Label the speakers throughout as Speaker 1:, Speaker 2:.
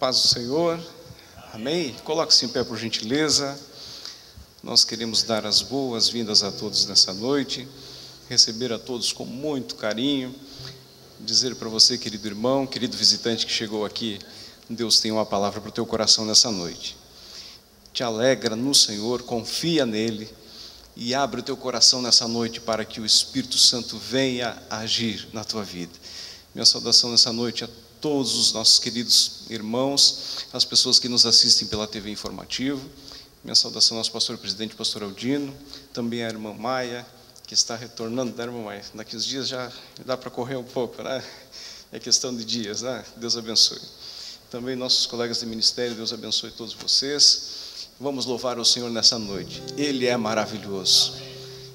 Speaker 1: paz do Senhor, amém? Coloque-se em pé por gentileza. Nós queremos dar as boas-vindas a todos nessa noite, receber a todos com muito carinho, dizer para você, querido irmão, querido visitante que chegou aqui, Deus tem uma palavra para o teu coração nessa noite. Te alegra no Senhor, confia nele e abre o teu coração nessa noite para que o Espírito Santo venha agir na tua vida. Minha saudação nessa noite a todos os nossos queridos irmãos, as pessoas que nos assistem pela TV Informativo. Minha saudação ao nosso pastor presidente, pastor Aldino, também a irmã Maia, que está retornando, né, irmã Maia? Daqui uns dias já dá para correr um pouco, né? É questão de dias, né? Deus abençoe. Também nossos colegas de ministério, Deus abençoe todos vocês. Vamos louvar o Senhor nessa noite. Ele é maravilhoso.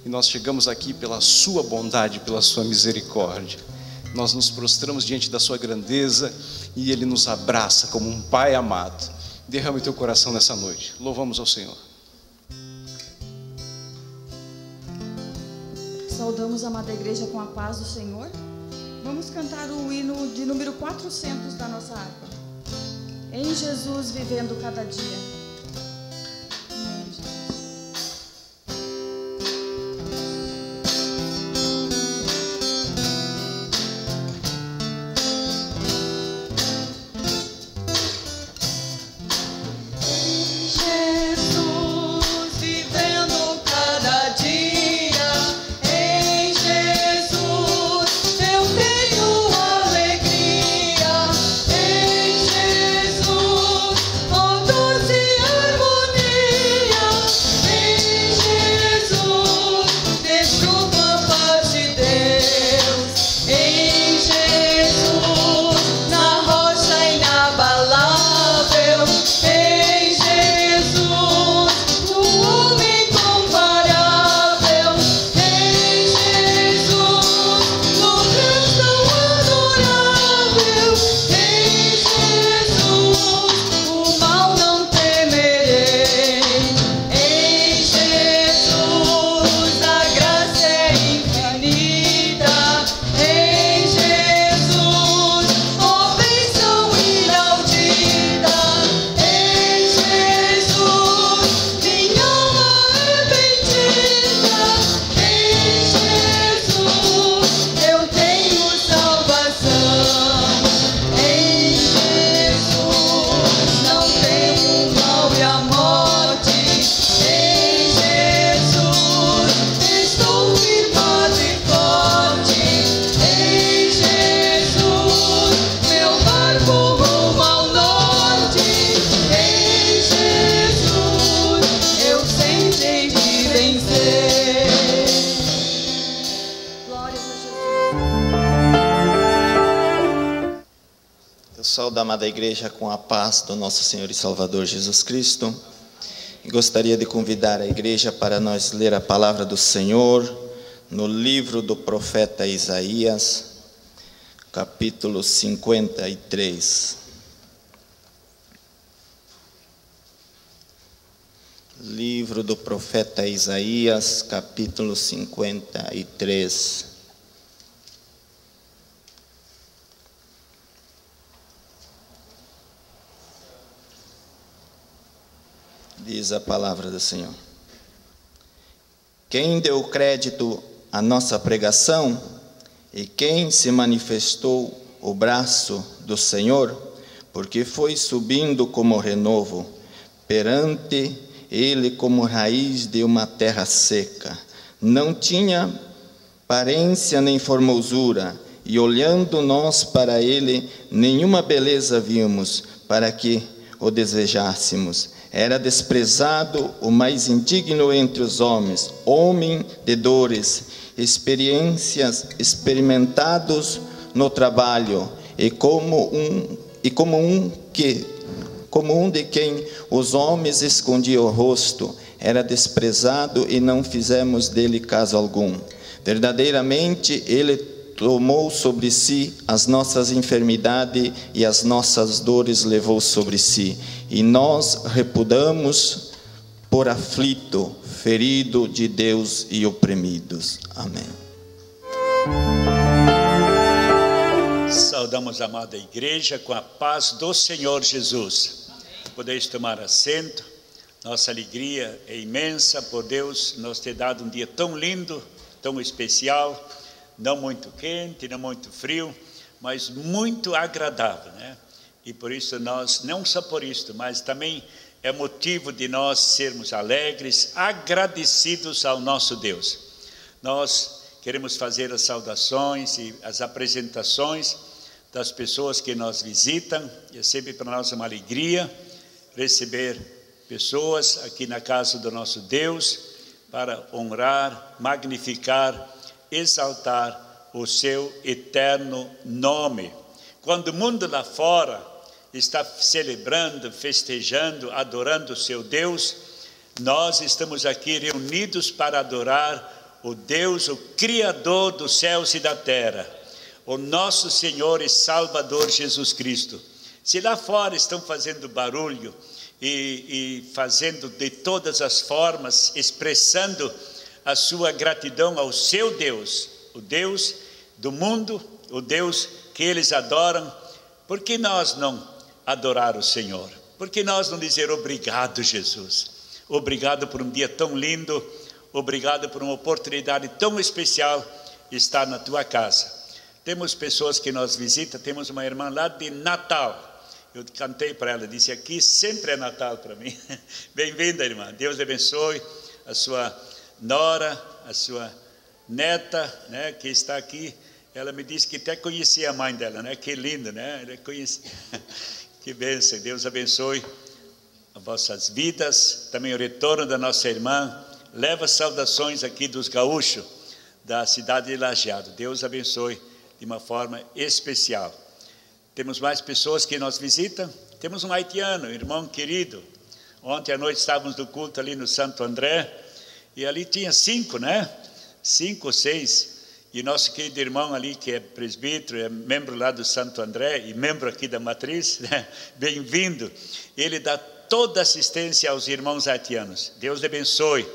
Speaker 1: E nós chegamos aqui pela sua bondade, pela sua misericórdia. Nós nos prostramos diante da sua grandeza e Ele nos abraça como um Pai amado. Derrame teu coração nessa noite. Louvamos ao Senhor.
Speaker 2: Saudamos a amada igreja com a paz do Senhor. Vamos cantar o hino de número 400 da nossa harpa. Em Jesus vivendo cada dia.
Speaker 3: Da amada igreja com a paz do nosso Senhor e Salvador Jesus Cristo. E gostaria de convidar a igreja para nós ler a palavra do Senhor no livro do profeta Isaías, capítulo 53. Livro do profeta Isaías, capítulo 53. Diz a palavra do Senhor. Quem deu crédito à nossa pregação e quem se manifestou o braço do Senhor, porque foi subindo como renovo, perante ele como raiz de uma terra seca. Não tinha aparência nem formosura, e olhando nós para ele, nenhuma beleza vimos, para que o desejássemos. Era desprezado, o mais indigno entre os homens, homem de dores, experimentados no trabalho, e como um de quem os homens escondiam o rosto. Era desprezado e não fizemos dele caso algum. Verdadeiramente ele tomou sobre si as nossas enfermidades e as nossas dores levou sobre si. E nós reputamos por aflito, ferido de Deus e oprimidos. Amém.
Speaker 4: Saudamos a amada igreja com a paz do Senhor Jesus. Podeis tomar assento. Nossa alegria é imensa por Deus nos ter dado um dia tão lindo, tão especial, não muito quente, não muito frio, mas muito agradável, né? E por isso nós, não só por isso, mas também é motivo de nós sermos alegres, agradecidos ao nosso Deus. Nós queremos fazer as saudações e as apresentações das pessoas que nos visitam. É sempre para nós uma alegria receber pessoas aqui na casa do nosso Deus para honrar, magnificar, exaltar o seu eterno nome. Quando o mundo lá fora está celebrando, festejando, adorando o seu Deus, nós estamos aqui reunidos para adorar o Deus, o Criador dos céus e da terra, o nosso Senhor e Salvador Jesus Cristo. Se lá fora estão fazendo barulho e fazendo de todas as formas, expressando a sua gratidão ao seu Deus, o Deus do mundo, o Deus que eles adoram, por que nós não adorar o Senhor? Por que nós não dizer obrigado, Jesus? Obrigado por um dia tão lindo, obrigado por uma oportunidade tão especial estar na tua casa. Temos pessoas que nos visitam, temos uma irmã lá de Natal. Eu cantei para ela, disse: aqui sempre é Natal para mim. Bem-vinda, irmã. Deus abençoe a sua nora, a sua neta, né, que está aqui. Ela me disse que até conhecia a mãe dela, né? Que linda, né? Ela conhecia. Que bênção. Deus abençoe as vossas vidas. Também o retorno da nossa irmã. Leva saudações aqui dos gaúchos da cidade de Lajeado. Deus abençoe de uma forma especial. Temos mais pessoas que nos visitam. Temos um haitiano, irmão querido. Ontem à noite estávamos no culto ali no Santo André. E ali tinha 5, né? 5 ou 6. E nosso querido irmão ali, que é presbítero, é membro lá do Santo André e membro aqui da Matriz, né? Bem-vindo. Ele dá toda assistência aos irmãos haitianos. Deus abençoe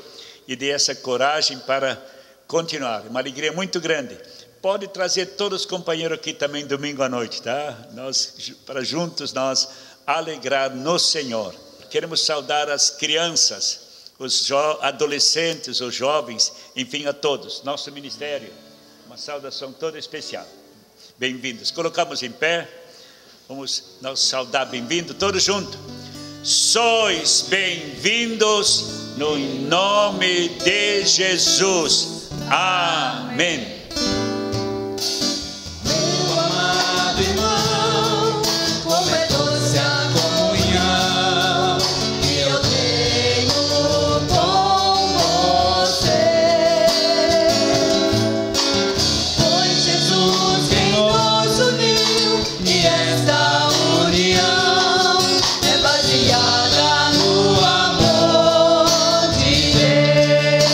Speaker 4: e dê essa coragem para continuar. Uma alegria muito grande. Pode trazer todos os companheiros aqui também domingo à noite, tá? Para juntos nós alegrar no Senhor. Queremos saudar as crianças, os adolescentes, os jovens, enfim, a todos. Nosso ministério, uma saudação toda especial. Bem-vindos. Colocamos em pé. Vamos nós saudar bem-vindo, todos juntos. Sois bem-vindos no nome de Jesus. Amém.
Speaker 5: Meu amado irmão, como é doce a comunhão que eu tenho com você. Foi Jesus quem nos uniu e esta união é baseada no amor de Deus.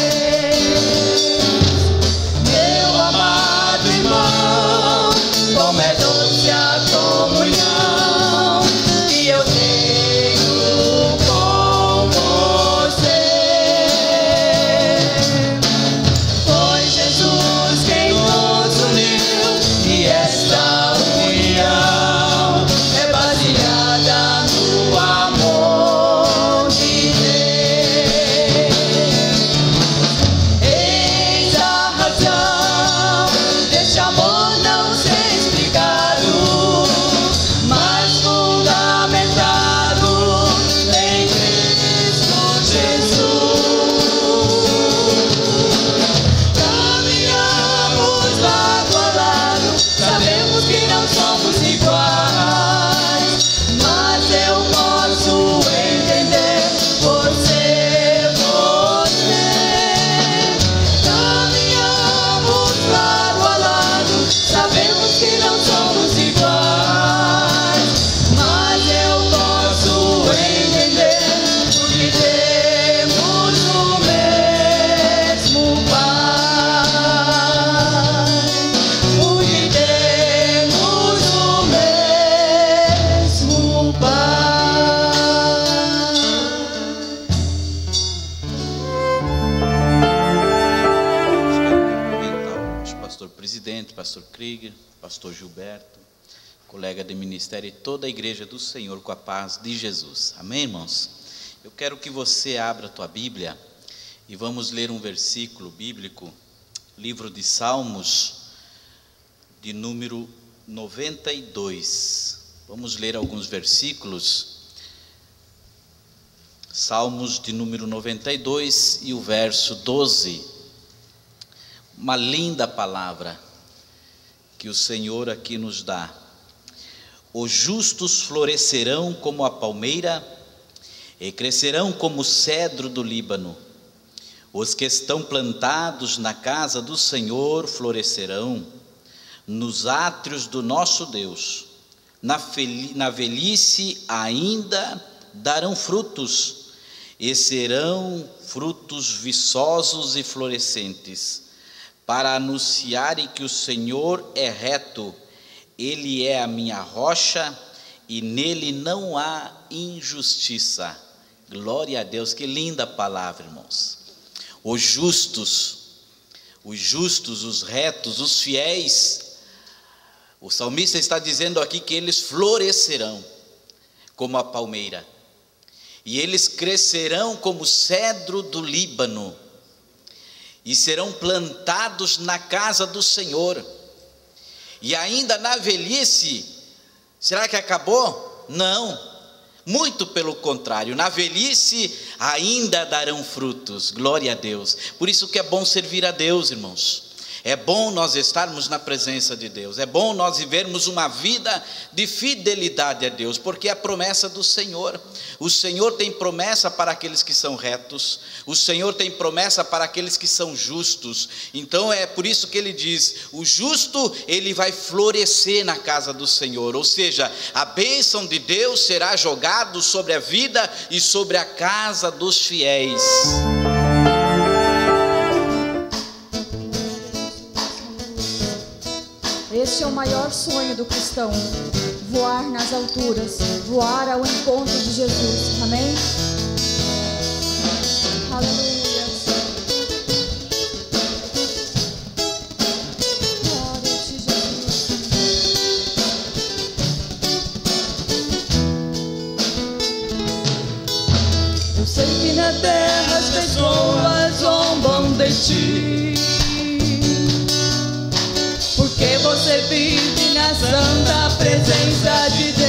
Speaker 5: Meu amado irmão, como é doce a comunhão que eu tenho com você. Foi Jesus quem nos uniu e esta união é baseada no amor de Deus. Eis a razão deste amor não ser explicado, mas fundamentado em Cristo Jesus. Caminhamos lado a lado, sabemos que não somos iguais, mas eu posso entender por ser você. Caminhamos lado a lado, sabemos que não somos iguais, mas eu posso entender porque temos o mesmo Pai, porque temos o mesmo Pai.
Speaker 6: Quero cumprimentar o pastor presidente, pastor Krieger, pastor Gilberto, colega de ministério e toda a igreja do Senhor com a paz de Jesus. Amém, irmãos? Eu quero que você abra a tua Bíblia e vamos ler um versículo bíblico, livro de Salmos, de número 92. Vamos ler alguns versículos. Salmos de número 92 e o verso 12. Uma linda palavra que o Senhor aqui nos dá. Os justos florescerão como a palmeira e crescerão como o cedro do Líbano. Os que estão plantados na casa do Senhor florescerão nos átrios do nosso Deus. Na velhice ainda darão frutos, e serão frutos viçosos e florescentes, para anunciarem que o Senhor é reto. Ele é a minha rocha e nele não há injustiça. Glória a Deus, que linda palavra, irmãos. Os justos, os retos, os fiéis, o salmista está dizendo aqui que eles florescerão como a palmeira, e eles crescerão como o cedro do Líbano, e serão plantados na casa do Senhor. E ainda na velhice, será que acabou? Não, muito pelo contrário, na velhice ainda darão frutos. Glória a Deus. Por isso que é bom servir a Deus, irmãos. É bom nós estarmos na presença de Deus, é bom nós vivermos uma vida de fidelidade a Deus, porque é a promessa do Senhor. O Senhor tem promessa para aqueles que são retos, o Senhor tem promessa para aqueles que são justos. Então é por isso que ele diz: o justo, ele vai florescer na casa do Senhor, ou seja, a bênção de Deus será jogado sobre a vida e sobre a casa dos fiéis.
Speaker 2: Este é o maior sonho do cristão: voar nas alturas, voar ao encontro de Jesus. Amém? Aleluia. Glória a ti, Jesus.
Speaker 5: Eu sei que na terra as pessoas zombam de ti, porque você vive na santa presença de Deus.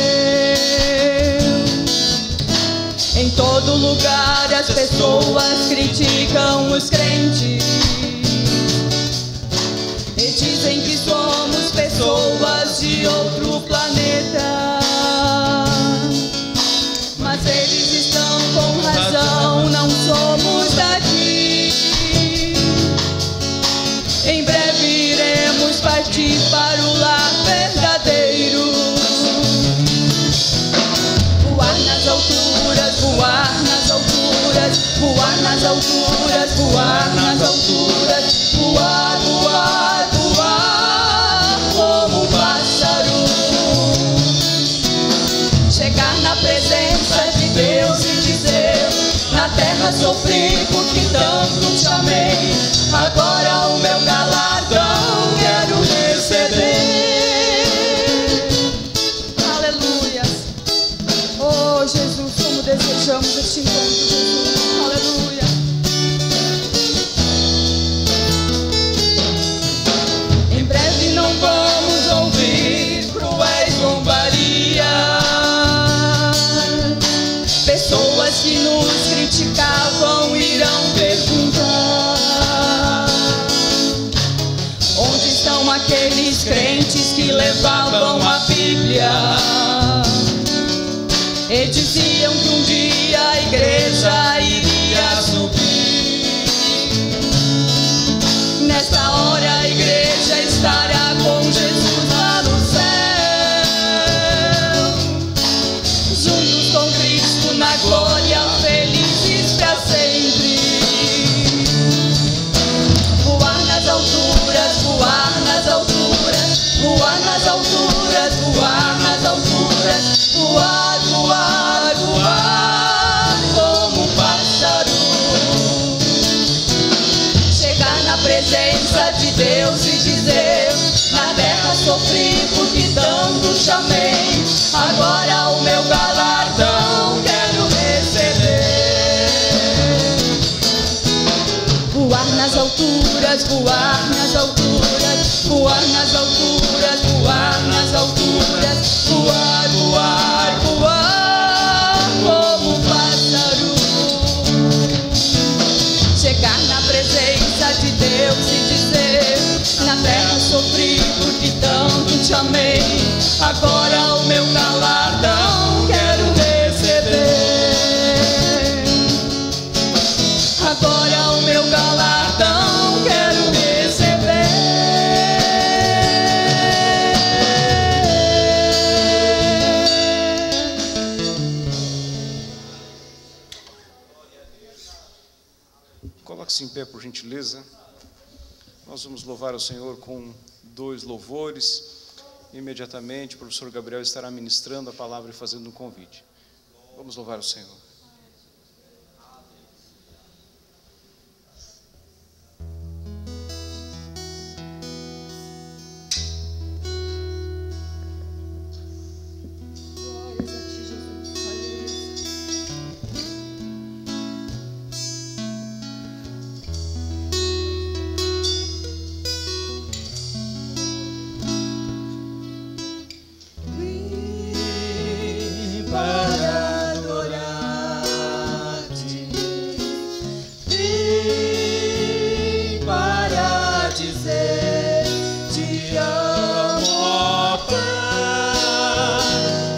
Speaker 5: Em todo lugar as pessoas criticam os crentes e dizem que somos pessoas de outro planeta. Mas eles estão com razão, não somos daqui. Em breve iremos partir para o lar verdadeiro. Voar nas alturas, voar nas alturas, voar nas alturas, voar nas alturas, voar, voar, voar como um pássaro. Chegar na presença de Deus e dizer: na terra sofri porque tanto te amei, agora o meu galardão quero receber.
Speaker 2: Aleluia. Oh Jesus, como desejamos este encontro, Jesus. Aleluia.
Speaker 5: Em breve não vamos ouvir cruéis zombarias, pessoas que nos criticavam irão perguntar: onde estão aqueles crentes que levavam a Bíblia e diziam que um dia a igreja iria subir? Nesta hora a igreja estará com Jesus lá no céu, juntos com Cristo na glória, felizes para sempre. Voar nas alturas, voar nas alturas, voar nas alturas, voar nas alturas, voar, voar, voar como um pássaro. Chegar na presença de Deus e dizer: na terra sofri porque tanto te amei. Agora o meu galardão quero receber. Voar nas alturas, voar nas alturas, voar nas alturas, voar nas alturas, voar, voar, voar como um pássaro. Chegar na presença de Deus e dizer: na terra sofri porque tanto te amei. Agora o meu galardão quero receber. Agora o meu galardão quero receber.
Speaker 1: Coloque-se em pé, por gentileza. Nós vamos louvar o Senhor com 2 louvores. Imediatamente o professor Gabriel estará ministrando a palavra e fazendo um convite. Vamos louvar o Senhor.
Speaker 2: Glórias a ti, Jesus. Aleluia.
Speaker 5: Vim para adorar-te, vim para dizer: te amo, ó Pai,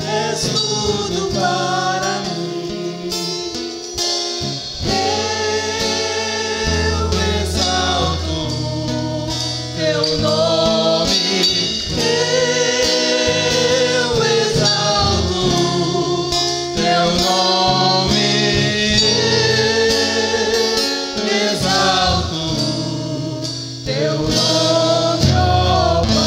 Speaker 5: és tudo para mim. Eu exalto teu nome. Eu exalto teu nome. Exalto teu nome, ó Pai.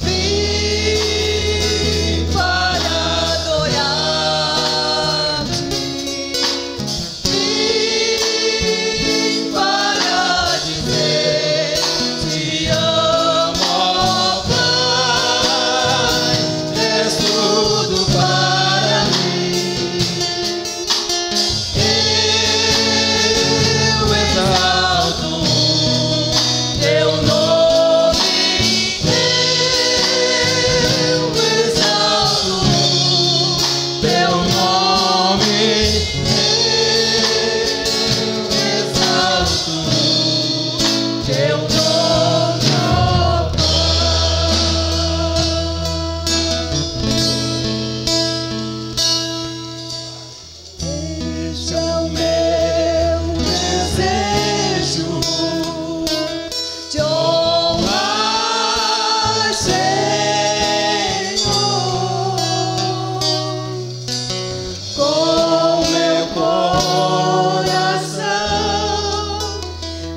Speaker 5: Vim para adorar-te, vim para dizer: te amo, ó Pai, és tudo para mim. Eu exalto teu nome. Eu exalto teu nome. Exalto teu nome, ó Pai. Este é o meu desejo, te honrar, Senhor, com meu coração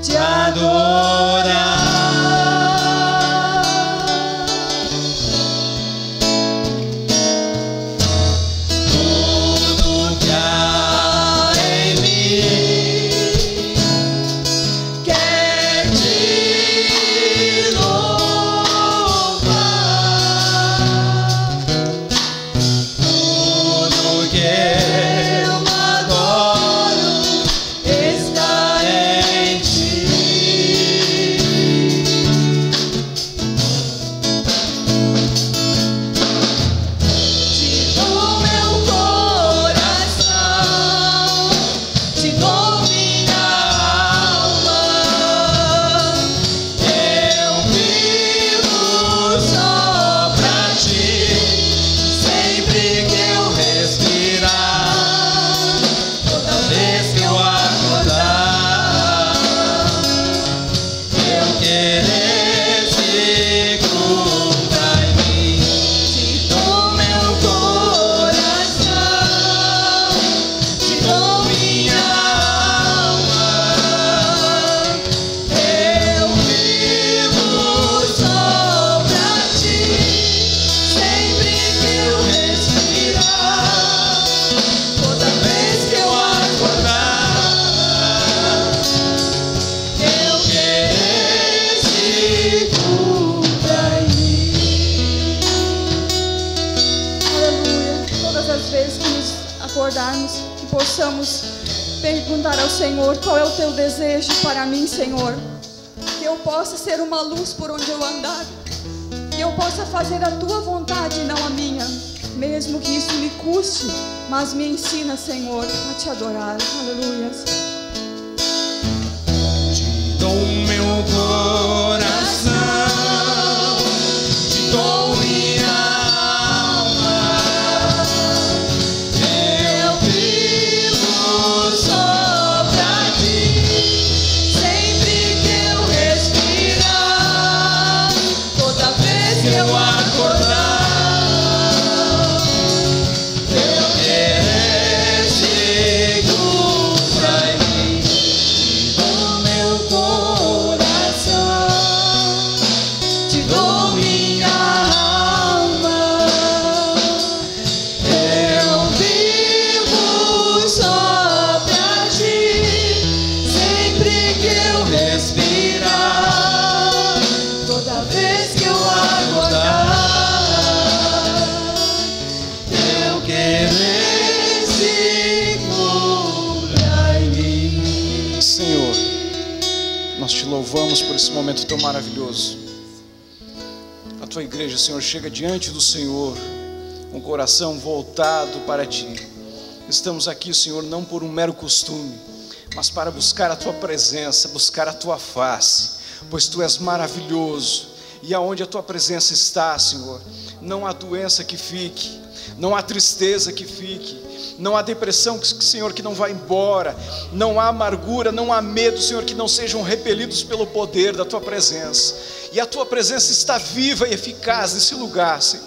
Speaker 5: te adorar. Tudo que há em
Speaker 2: possamos perguntar ao Senhor: qual é o teu desejo para mim, Senhor? Que eu possa ser uma luz por onde eu andar, que eu possa fazer a tua vontade e não a minha, mesmo que isso me custe, mas me ensina, Senhor, a te adorar. Aleluia.
Speaker 7: Te dou meu coração, te dou minha alma, eu vivo só pra ti, sempre que eu respirar, toda vez que eu acordar.
Speaker 1: Louvamos por esse momento tão maravilhoso. A tua igreja, Senhor, chega diante do Senhor com o coração voltado para ti. Estamos aqui, Senhor, não por um mero costume, mas para buscar a tua presença, buscar a tua face, pois tu és maravilhoso. E aonde a tua presença está, Senhor, não há doença que fique, não há tristeza que fique, não há depressão, Senhor, que não vá embora, não há amargura, não há medo, Senhor, que não sejam repelidos pelo poder da tua presença. E a tua presença está viva e eficaz nesse lugar, Senhor.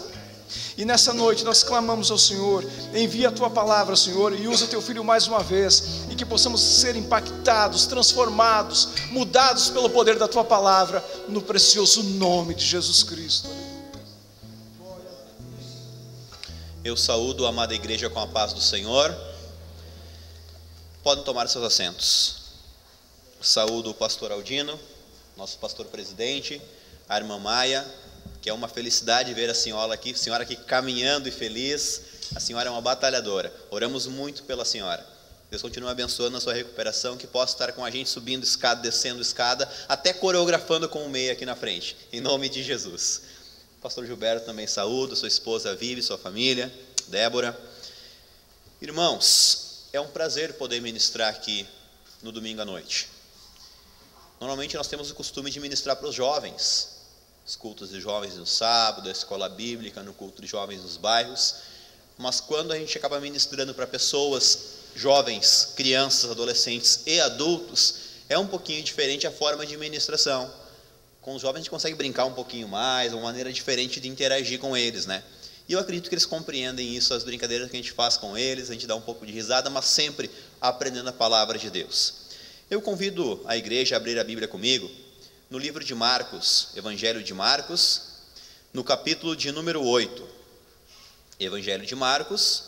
Speaker 1: E nessa noite nós clamamos ao Senhor: envia a tua palavra, Senhor, e usa teu filho mais uma vez, e que possamos ser impactados, transformados, mudados pelo poder da tua palavra, no precioso nome de Jesus Cristo.
Speaker 8: Eu saúdo a amada igreja com a paz do Senhor. Podem tomar seus assentos. Saúdo o pastor Aldino, nosso pastor presidente, a irmã Maia, que é uma felicidade ver a senhora aqui caminhando e feliz. A senhora é uma batalhadora. Oramos muito pela senhora. Deus continue abençoando a sua recuperação, que possa estar com a gente subindo escada, descendo escada, até coreografando com o meia aqui na frente, em nome de Jesus. Pastor Gilberto também saúdo, sua esposa Vivi, sua família, Débora. Irmãos, é um prazer poder ministrar aqui no domingo à noite. Normalmente nós temos o costume de ministrar para os jovens, os cultos de jovens no sábado, a escola bíblica, no culto de jovens nos bairros, mas quando a gente acaba ministrando para pessoas jovens, crianças, adolescentes e adultos, é um pouquinho diferente a forma de ministração. Com os jovens a gente consegue brincar um pouquinho mais, uma maneira diferente de interagir com eles, né? E eu acredito que eles compreendem isso, as brincadeiras que a gente faz com eles, a gente dá um pouco de risada, mas sempre aprendendo a palavra de Deus. Eu convido a igreja a abrir a Bíblia comigo, no livro de Marcos, Evangelho de Marcos, no capítulo de número 8. Evangelho de Marcos,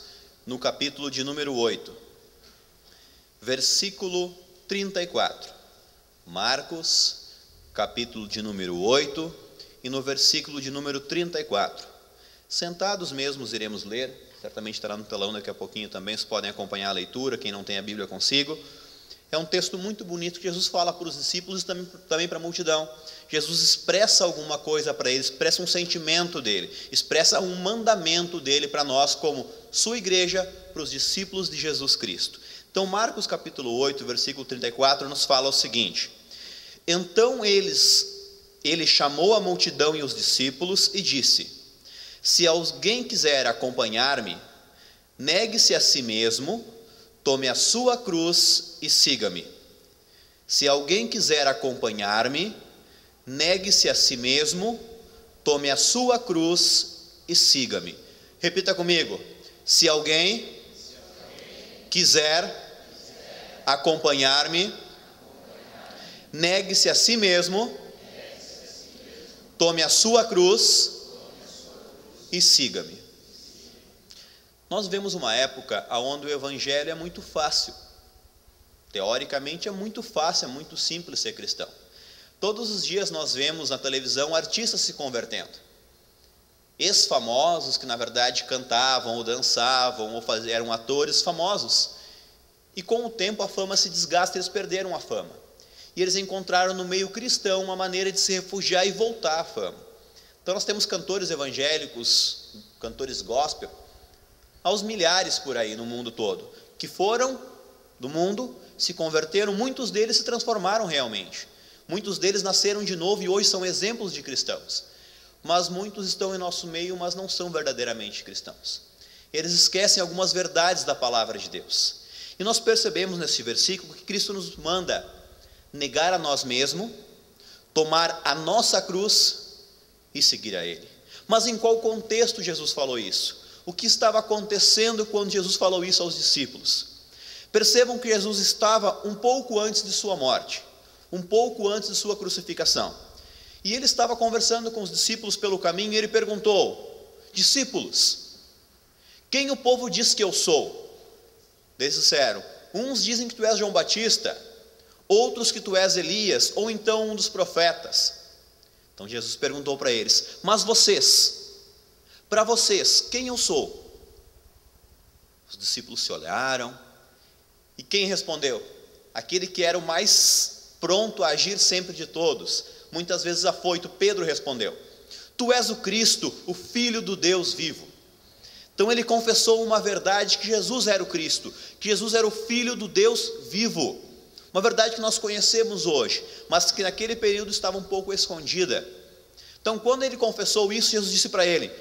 Speaker 8: no capítulo de número 8, versículo 34. Marcos, capítulo de número 8, e no versículo de número 34. Sentados mesmos iremos ler, certamente estará no telão daqui a pouquinho também, vocês podem acompanhar a leitura, quem não tem a Bíblia consigo. É um texto muito bonito que Jesus fala para os discípulos e também para a multidão. Jesus expressa alguma coisa para eles, expressa um sentimento dele, expressa um mandamento dele para nós como sua igreja, para os discípulos de Jesus Cristo. Então Marcos capítulo 8, versículo 34 nos fala o seguinte: então ele chamou a multidão e os discípulos e disse: se alguém quiser acompanhar-me, negue-se a si mesmo, tome a sua cruz e siga-me. Se alguém quiser acompanhar-me, negue-se a si mesmo, tome a sua cruz e siga-me. Repita comigo: se alguém quiser acompanhar-me, negue-se a si mesmo, tome a sua cruz e siga-me. Nós vemos uma época onde o evangelho é muito fácil. Teoricamente é muito fácil, é muito simples ser cristão. Todos os dias nós vemos na televisão artistas se convertendo. Ex-famosos que na verdade cantavam ou dançavam ou eram atores famosos. E com o tempo a fama se desgasta, eles perderam a fama. E eles encontraram no meio cristão uma maneira de se refugiar e voltar à fama. Então nós temos cantores evangélicos, cantores gospel, aos milhares por aí no mundo todo, que foram do mundo, se converteram, muitos deles se transformaram realmente. Muitos deles nasceram de novo e hoje são exemplos de cristãos. Mas muitos estão em nosso meio, mas não são verdadeiramente cristãos. Eles esquecem algumas verdades da palavra de Deus. E nós percebemos nesse versículo que Cristo nos manda negar a nós mesmos, tomar a nossa cruz e seguir a Ele. Mas em qual contexto Jesus falou isso? O que estava acontecendo quando Jesus falou isso aos discípulos? Percebam que Jesus estava um pouco antes de sua morte, um pouco antes de sua crucificação. E ele estava conversando com os discípulos pelo caminho e ele perguntou: discípulos, quem o povo diz que eu sou? Eles disseram: uns dizem que tu és João Batista, outros que tu és Elias, ou então um dos profetas. Então Jesus perguntou para eles: mas vocês, para vocês, quem eu sou? Os discípulos se olharam, e quem respondeu? Aquele que era o mais pronto a agir sempre de todos, muitas vezes afoito, Pedro respondeu: tu és o Cristo, o Filho do Deus vivo. Então ele confessou uma verdade, que Jesus era o Cristo, que Jesus era o Filho do Deus vivo. Uma verdade que nós conhecemos hoje, mas que naquele período estava um pouco escondida. Então quando ele confessou isso, Jesus disse para ele: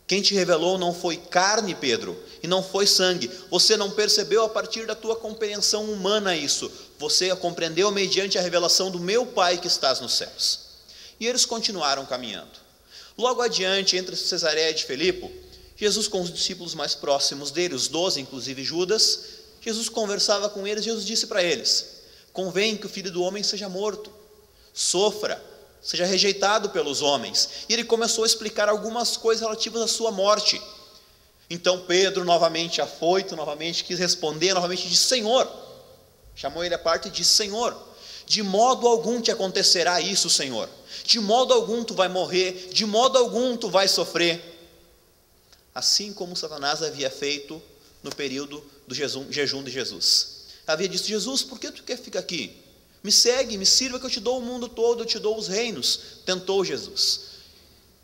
Speaker 8: quem te revelou não foi carne, Pedro, e não foi sangue. Você não percebeu a partir da tua compreensão humana isso. Você compreendeu mediante a revelação do meu Pai que estás nos céus. E eles continuaram caminhando. Logo adiante, entre Cesareia de Filipe, Jesus com os discípulos mais próximos dele, os 12, inclusive Judas, Jesus conversava com eles. Jesus disse para eles: convém que o Filho do Homem seja morto, sofra, seja rejeitado pelos homens. E ele começou a explicar algumas coisas relativas à sua morte. Então Pedro, novamente afoito, novamente quis responder, novamente disse: Senhor, chamou ele à parte e disse: Senhor, de modo algum te acontecerá isso, Senhor, de modo algum tu vai morrer, de modo algum tu vai sofrer. Assim como Satanás havia feito no período do jejum de Jesus. Havia dito: Jesus, por que tu quer ficar aqui? Me segue, me sirva que eu te dou o mundo todo, eu te dou os reinos. Tentou Jesus.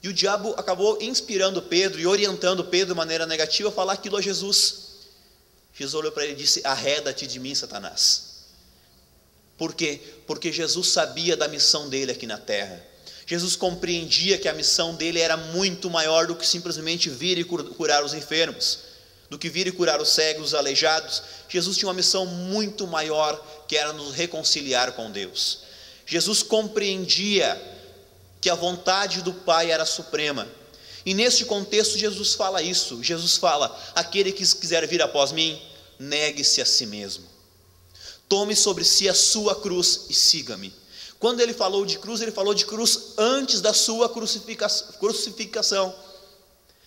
Speaker 8: E o diabo acabou inspirando Pedro e orientando Pedro de maneira negativa a falar aquilo a Jesus. Jesus olhou para ele e disse: arreda-te de mim, Satanás. Por quê? Porque Jesus sabia da missão dele aqui na terra. Jesus compreendia que a missão dele era muito maior do que simplesmente vir e curar os enfermos, do que vir e curar os cegos, os aleijados. Jesus tinha uma missão muito maior, que era nos reconciliar com Deus. Jesus compreendia que a vontade do Pai era suprema. E neste contexto Jesus fala isso. Jesus fala: aquele que quiser vir após mim, negue-se a si mesmo. Tome sobre si a sua cruz e siga-me. Quando ele falou de cruz, ele falou de cruz antes da sua crucificação.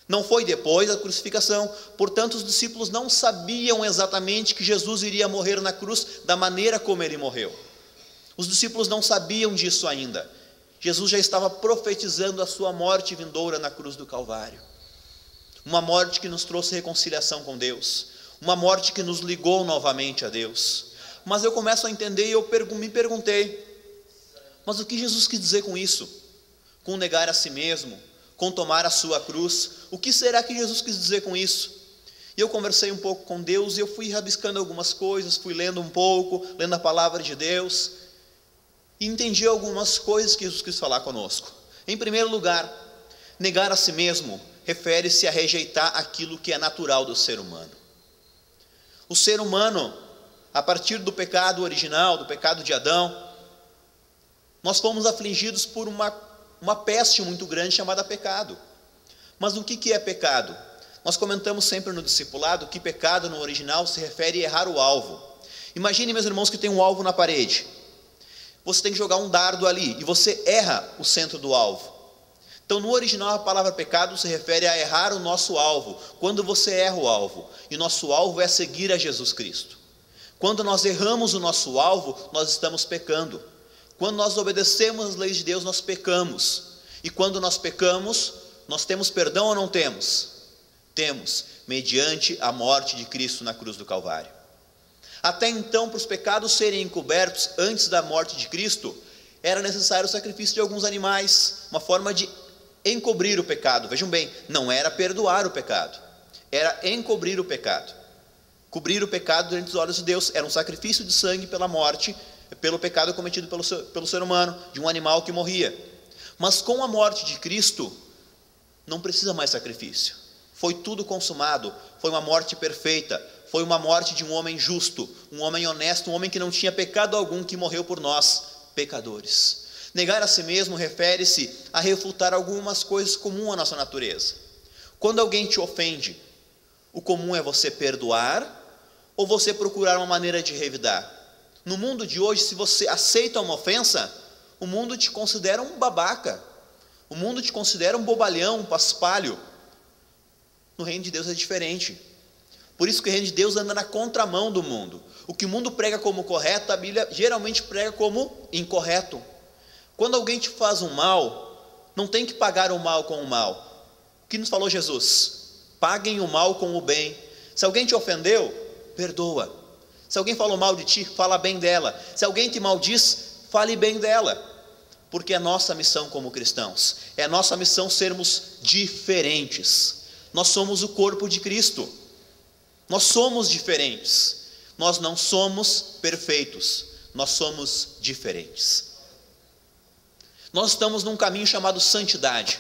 Speaker 8: Não foi depois da crucificação. Portanto, os discípulos não sabiam exatamente que Jesus iria morrer na cruz da maneira como ele morreu. Os discípulos não sabiam disso ainda. Jesus já estava profetizando a sua morte vindoura na cruz do Calvário. Uma morte que nos trouxe reconciliação com Deus. Uma morte que nos ligou novamente a Deus. Mas eu começo a entender e eu me perguntei: mas o que Jesus quis dizer com isso? Com negar a si mesmo? Com tomar a sua cruz? O que será que Jesus quis dizer com isso? E eu conversei um pouco com Deus e eu fui rabiscando algumas coisas, fui lendo um pouco, lendo a palavra de Deus, e entendi algumas coisas que Jesus quis falar conosco. Em primeiro lugar, negar a si mesmo refere-se a rejeitar aquilo que é natural do ser humano. O ser humano, a partir do pecado original, do pecado de Adão, nós fomos afligidos por uma peste muito grande chamada pecado. Mas o que é pecado? Nós comentamos sempre no discipulado que pecado no original se refere a errar o alvo. Imagine, meus irmãos, que tem um alvo na parede. Você tem que jogar um dardo ali e você erra o centro do alvo. Então no original a palavra pecado se refere a errar o nosso alvo. Quando você erra o alvo, e nosso alvo é seguir a Jesus Cristo. Quando nós erramos o nosso alvo, nós estamos pecando. Quando nós obedecemos as leis de Deus, nós pecamos. E quando nós pecamos, nós temos perdão ou não temos? Temos, mediante a morte de Cristo na cruz do Calvário. Até então, para os pecados serem encobertos antes da morte de Cristo, era necessário o sacrifício de alguns animais, uma forma de encobrir o pecado. Vejam bem, não era perdoar o pecado, era encobrir o pecado. Cobrir o pecado diante dos olhos de Deus era um sacrifício de sangue pela morte, pelo pecado cometido pelo ser humano, de um animal que morria. Mas com a morte de Cristo, não precisa mais sacrifício. Foi tudo consumado, foi uma morte perfeita, foi uma morte de um homem justo, um homem honesto, um homem que não tinha pecado algum, que morreu por nós, pecadores. Negar a si mesmo refere-se a refutar algumas coisas comuns à nossa natureza. Quando alguém te ofende, o comum é você perdoar ou você procurar uma maneira de revidar. No mundo de hoje, se você aceita uma ofensa, o mundo te considera um babaca, o mundo te considera um bobalhão, um paspalho. No reino de Deus é diferente. Por isso que o reino de Deus anda na contramão do mundo. O que o mundo prega como correto, a Bíblia geralmente prega como incorreto. Quando alguém te faz um mal, não tem que pagar o mal com o mal. O que nos falou Jesus? Paguem o mal com o bem. Se alguém te ofendeu, perdoa. Se alguém falou mal de ti, fala bem dela. Se alguém te maldiz, fale bem dela. Porque é nossa missão como cristãos. É nossa missão sermos diferentes. Nós somos o corpo de Cristo. Nós somos diferentes. Nós não somos perfeitos. Nós somos diferentes. Nós estamos num caminho chamado santidade.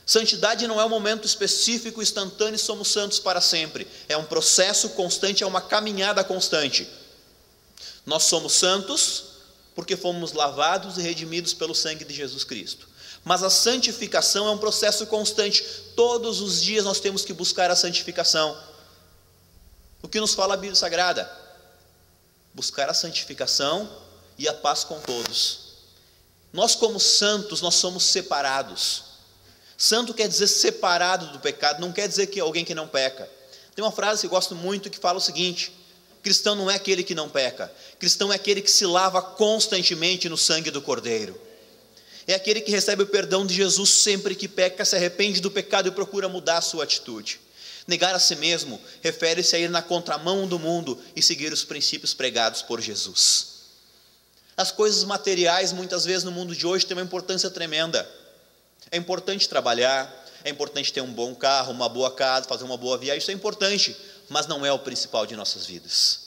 Speaker 8: Santidade não é um momento específico, instantâneo e somos santos para sempre. É um processo constante, é uma caminhada constante. Nós somos santos porque fomos lavados e redimidos pelo sangue de Jesus Cristo. Mas a santificação é um processo constante. Todos os dias nós temos que buscar a santificação. O que nos fala a Bíblia Sagrada? Buscar a santificação e a paz com todos. Nós como santos, nós somos separados. Santo quer dizer separado do pecado, não quer dizer que é alguém que não peca. Tem uma frase que eu gosto muito que fala o seguinte: cristão não é aquele que não peca, cristão é aquele que se lava constantemente no sangue do Cordeiro. É aquele que recebe o perdão de Jesus sempre que peca, se arrepende do pecado e procura mudar a sua atitude. Negar a si mesmo refere-se a ir na contramão do mundo e seguir os princípios pregados por Jesus. As coisas materiais, muitas vezes no mundo de hoje, têm uma importância tremenda. É importante trabalhar, é importante ter um bom carro, uma boa casa, fazer uma boa viagem, isso é importante, mas não é o principal de nossas vidas.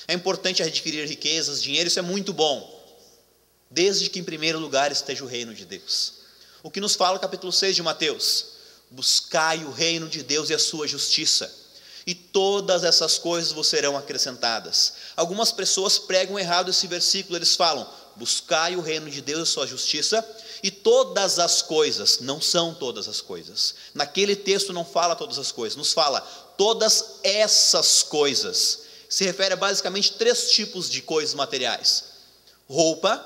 Speaker 8: É importante adquirir riquezas, dinheiro, isso é muito bom, desde que em primeiro lugar esteja o reino de Deus. O que nos fala o capítulo 6 de Mateus? Buscai o reino de Deus e a sua justiça, e todas essas coisas vos serão acrescentadas. Algumas pessoas pregam errado esse versículo, eles falam, buscai o reino de Deus e a sua justiça, e todas as coisas, não são todas as coisas. Naquele texto não fala todas as coisas, nos fala todas essas coisas. Se refere a basicamente 3 tipos de coisas materiais. Roupa,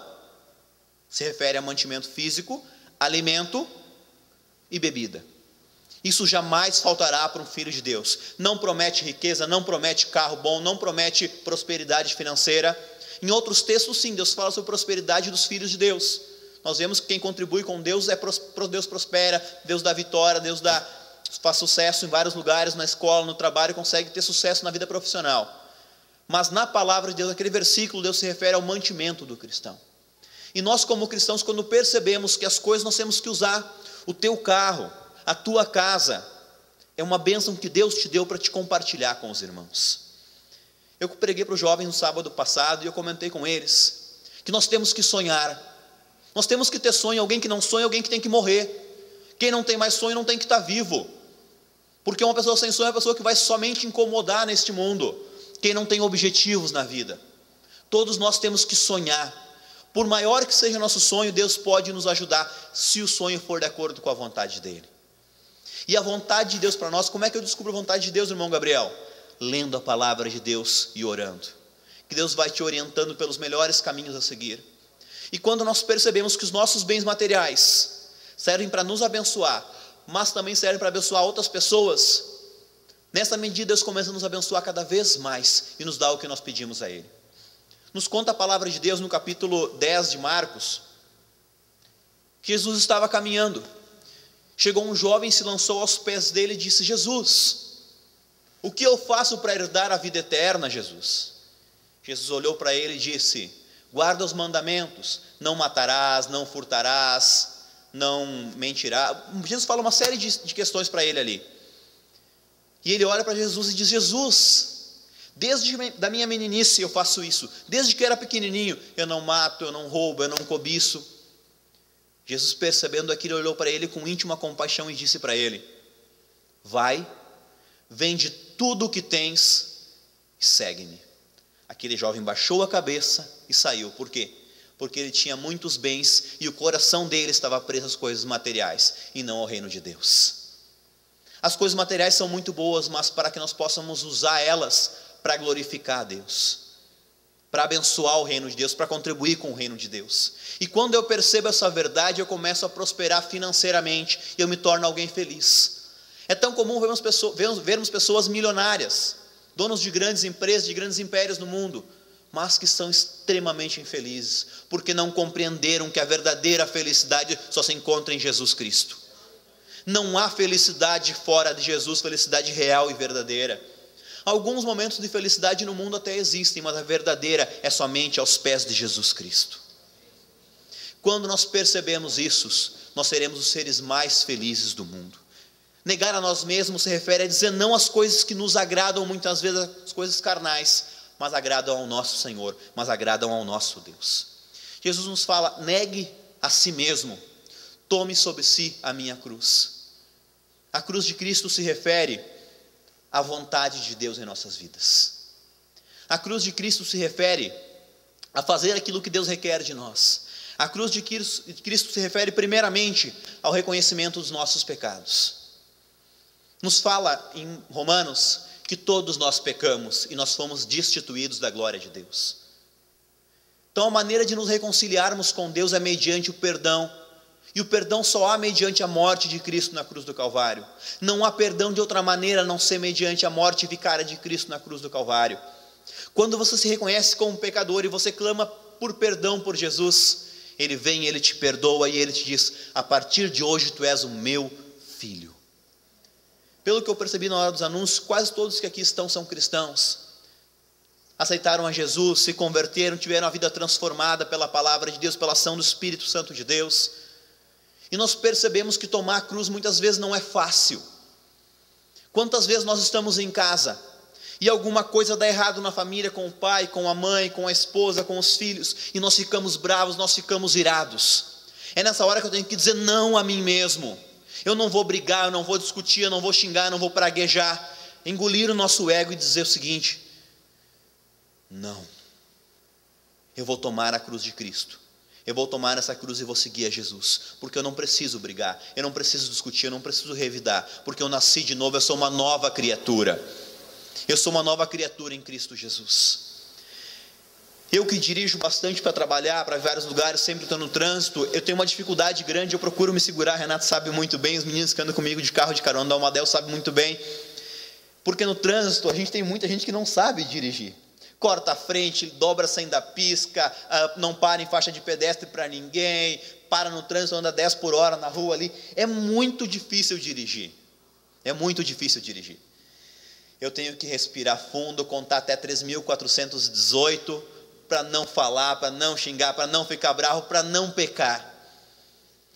Speaker 8: se refere a mantimento físico, alimento e bebida. Isso jamais faltará para um filho de Deus. Não promete riqueza, não promete carro bom, não promete prosperidade financeira. Em outros textos, sim, Deus fala sobre a prosperidade dos filhos de Deus. Nós vemos que quem contribui com Deus, Deus prospera, Deus dá vitória, Deus faz sucesso em vários lugares, na escola, no trabalho, consegue ter sucesso na vida profissional. Mas na palavra de Deus, naquele versículo, Deus se refere ao mantimento do cristão. E nós como cristãos, quando percebemos que as coisas nós temos que usar, o teu carro, a tua casa, é uma bênção que Deus te deu para te compartilhar com os irmãos. Eu preguei para os jovens no sábado passado e eu comentei com eles que nós temos que sonhar. Nós temos que ter sonho. Alguém que não sonha é alguém que tem que morrer. Quem não tem mais sonho não tem que estar vivo. Porque uma pessoa sem sonho é uma pessoa que vai somente incomodar neste mundo. Quem não tem objetivos na vida. Todos nós temos que sonhar. Por maior que seja nosso sonho, Deus pode nos ajudar, se o sonho for de acordo com a vontade dEle. E a vontade de Deus para nós, como é que eu descubro a vontade de Deus, irmão Gabriel? Lendo a palavra de Deus e orando. Que Deus vai te orientando pelos melhores caminhos a seguir. E quando nós percebemos que os nossos bens materiais servem para nos abençoar, mas também servem para abençoar outras pessoas, nessa medida Deus começa a nos abençoar cada vez mais e nos dá o que nós pedimos a Ele. Nos conta a palavra de Deus no capítulo 10 de Marcos, que Jesus estava caminhando. Chegou um jovem, se lançou aos pés dele e disse: Jesus, o que eu faço para herdar a vida eterna, Jesus? Jesus olhou para ele e disse: guarda os mandamentos, não matarás, não furtarás, não mentirás. Jesus fala uma série de questões para ele ali. E ele olha para Jesus e diz: Jesus, desde da minha meninice eu faço isso, desde que eu era pequenininho, eu não mato, eu não roubo, eu não cobiço. Jesus, percebendo aquilo, olhou para ele com íntima compaixão e disse para ele: vai, vende tudo o que tens e segue-me. Aquele jovem baixou a cabeça e saiu. Por quê? Porque ele tinha muitos bens e o coração dele estava preso às coisas materiais e não ao reino de Deus. As coisas materiais são muito boas, mas para que nós possamos usar elas para glorificar a Deus, para abençoar o reino de Deus, para contribuir com o reino de Deus. E quando eu percebo essa verdade, eu começo a prosperar financeiramente e eu me torno alguém feliz. É tão comum vermos pessoas milionárias, donos de grandes empresas, de grandes impérios no mundo, mas que são extremamente infelizes, porque não compreenderam que a verdadeira felicidade só se encontra em Jesus Cristo. Não há felicidade fora de Jesus, felicidade real e verdadeira. Alguns momentos de felicidade no mundo até existem, mas a verdadeira é somente aos pés de Jesus Cristo. Quando nós percebemos isso, nós seremos os seres mais felizes do mundo. Negar a nós mesmos se refere a dizer não às coisas que nos agradam, muitas vezes as coisas carnais, mas agradam ao nosso Senhor, mas agradam ao nosso Deus. Jesus nos fala: negue a si mesmo, tome sobre si a minha cruz. A cruz de Cristo se refere à vontade de Deus em nossas vidas. A cruz de Cristo se refere a fazer aquilo que Deus requer de nós. A cruz de Cristo se refere primeiramente ao reconhecimento dos nossos pecados. Nos fala em Romanos que todos nós pecamos e nós fomos destituídos da glória de Deus. Então a maneira de nos reconciliarmos com Deus é mediante o perdão. E o perdão só há mediante a morte de Cristo na cruz do Calvário. Não há perdão de outra maneira a não ser mediante a morte vicária de Cristo na cruz do Calvário. Quando você se reconhece como pecador e você clama por perdão por Jesus, Ele vem, Ele te perdoa e Ele te diz: a partir de hoje tu és o meu filho. Pelo que eu percebi na hora dos anúncios, quase todos que aqui estão são cristãos. Aceitaram a Jesus, se converteram, tiveram a vida transformada pela palavra de Deus, pela ação do Espírito Santo de Deus. E nós percebemos que tomar a cruz muitas vezes não é fácil. Quantas vezes nós estamos em casa e alguma coisa dá errado na família, com o pai, com a mãe, com a esposa, com os filhos, e nós ficamos bravos, nós ficamos irados. É nessa hora que eu tenho que dizer não a mim mesmo. Eu não vou brigar, eu não vou discutir, eu não vou xingar, eu não vou praguejar. Engolir o nosso ego e dizer o seguinte: não, eu vou tomar a cruz de Cristo. Eu vou tomar essa cruz e vou seguir a Jesus, porque eu não preciso brigar, eu não preciso discutir, eu não preciso revidar, porque eu nasci de novo, eu sou uma nova criatura. Eu sou uma nova criatura em Cristo Jesus. Eu que dirijo bastante para trabalhar, para vários lugares, sempre estou no trânsito, eu tenho uma dificuldade grande, eu procuro me segurar. Renato sabe muito bem, os meninos que andam comigo de carro de carona da Almadel sabem muito bem, porque no trânsito a gente tem muita gente que não sabe dirigir. Corta a frente, dobra sem dar pisca, não para em faixa de pedestre para ninguém, para no trânsito, anda 10 por hora na rua ali. É muito difícil dirigir. É muito difícil dirigir. Eu tenho que respirar fundo, contar até 3.418 para não falar, para não xingar, para não ficar bravo, para não pecar.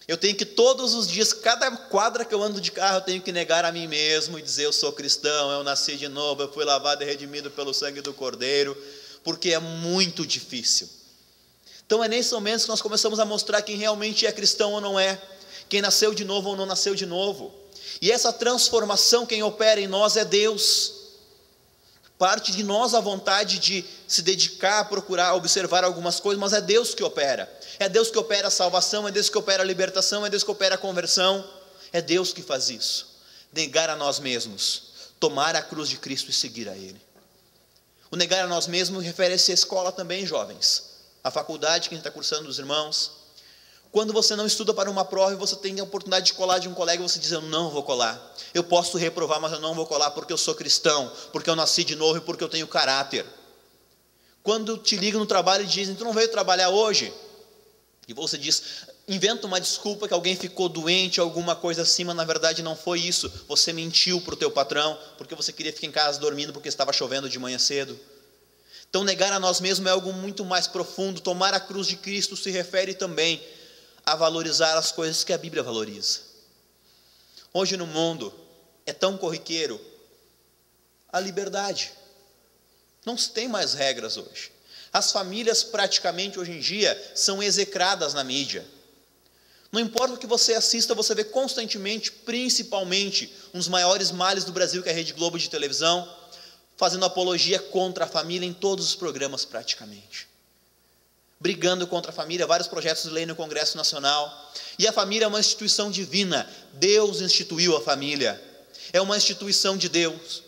Speaker 8: Eu tenho que todos os dias, cada quadra que eu ando de carro, eu tenho que negar a mim mesmo e dizer: eu sou cristão, eu nasci de novo, eu fui lavado e redimido pelo sangue do Cordeiro, porque é muito difícil. Então é nesses momentos que nós começamos a mostrar quem realmente é cristão ou não é, quem nasceu de novo ou não nasceu de novo. E essa transformação, quem opera em nós é Deus. Parte de nós a vontade de se dedicar a procurar, observar algumas coisas, mas é Deus que opera. É Deus que opera a salvação, é Deus que opera a libertação, é Deus que opera a conversão. É Deus que faz isso. Negar a nós mesmos, tomar a cruz de Cristo e seguir a Ele. O negar a nós mesmos refere-se à escola também, jovens. A faculdade que a gente está cursando dos irmãos. Quando você não estuda para uma prova e você tem a oportunidade de colar de um colega e você diz: eu não vou colar. Eu posso reprovar, mas eu não vou colar porque eu sou cristão, porque eu nasci de novo e porque eu tenho caráter. Quando te ligam no trabalho e dizem: tu não veio trabalhar hoje? E você diz, inventa uma desculpa que alguém ficou doente, alguma coisa assim, mas na verdade não foi isso. Você mentiu para o teu patrão, porque você queria ficar em casa dormindo porque estava chovendo de manhã cedo. Então, negar a nós mesmos é algo muito mais profundo. Tomar a cruz de Cristo se refere também a valorizar as coisas que a Bíblia valoriza. Hoje no mundo é tão corriqueiro a liberdade. Não se tem mais regras hoje. As famílias praticamente hoje em dia são execradas na mídia. Não importa o que você assista, você vê constantemente, principalmente, um dos maiores males do Brasil, que é a Rede Globo de televisão, fazendo apologia contra a família em todos os programas praticamente. Brigando contra a família, vários projetos de lei no Congresso Nacional. E a família é uma instituição divina. Deus instituiu a família. É uma instituição de Deus.